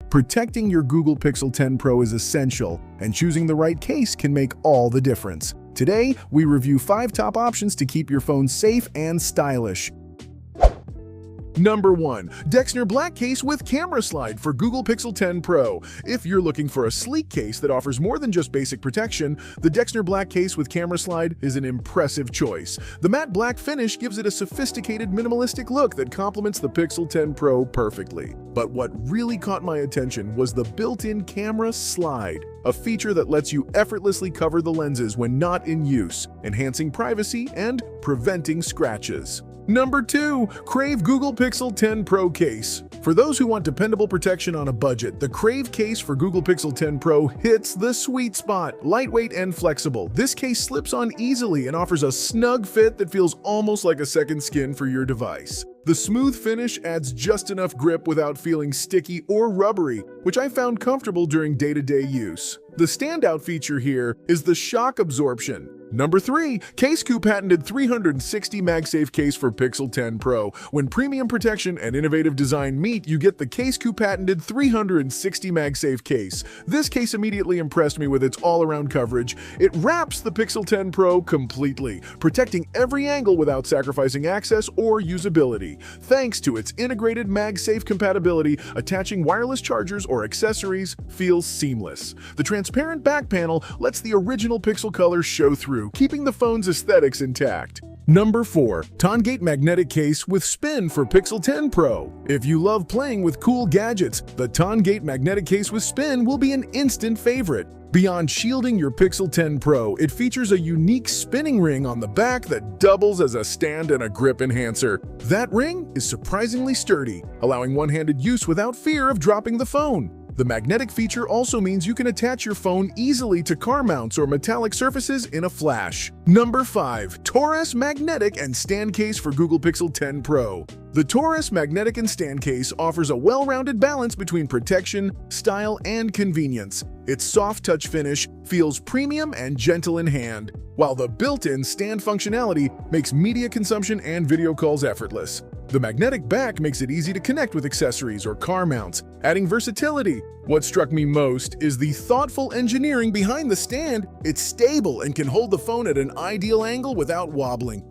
Protecting your Google Pixel 10 Pro is essential, and choosing the right case can make all the difference. Today, we review 5 top options to keep your phone safe and stylish. Number 1. Dexner Black Case with Camera Slide for Google Pixel 10 Pro. If you're looking for a sleek case that offers more than just basic protection, the Dexner Black Case with Camera Slide is an impressive choice. The matte black finish gives it a sophisticated, minimalistic look that complements the Pixel 10 Pro perfectly. But what really caught my attention was the built-in Camera Slide, a feature that lets you effortlessly cover the lenses when not in use, enhancing privacy and preventing scratches. Number 2. Crave Google Pixel 10 Pro Case. For those who want dependable protection on a budget, the Crave case for Google Pixel 10 Pro hits the sweet spot. Lightweight and flexible, this case slips on easily and offers a snug fit that feels almost like a second skin for your device. The smooth finish adds just enough grip without feeling sticky or rubbery, which I found comfortable during day-to-day use. The standout feature here is the shock absorption. Number 3. Caseco patented 360 MagSafe case for Pixel 10 Pro. When premium protection and innovative design meet, you get the Caseco patented 360 MagSafe case. This case immediately impressed me with its all-around coverage. It wraps the Pixel 10 Pro completely, protecting every angle without sacrificing access or usability. Thanks to its integrated MagSafe compatibility, attaching wireless chargers or accessories feels seamless. The transparent back panel lets the original Pixel colors show through, keeping the phone's aesthetics intact. Number 4. Tongate Magnetic Case with Spin for Pixel 10 Pro. If you love playing with cool gadgets, the Tongate Magnetic Case with Spin will be an instant favorite. Beyond shielding your Pixel 10 Pro, it features a unique spinning ring on the back that doubles as a stand and a grip enhancer. That ring is surprisingly sturdy, allowing one-handed use without fear of dropping the phone. The magnetic feature also means you can attach your phone easily to car mounts or metallic surfaces in a flash. Number 5. Taurus Magnetic and Stand Case for Google Pixel 10 Pro. The Taurus Magnetic and Stand Case offers a well-rounded balance between protection, style, and convenience. Its soft touch finish feels premium and gentle in hand, while the built-in stand functionality makes media consumption and video calls effortless. The magnetic back makes it easy to connect with accessories or car mounts, adding versatility. What struck me most is the thoughtful engineering behind the stand. It's stable and can hold the phone at an ideal angle without wobbling.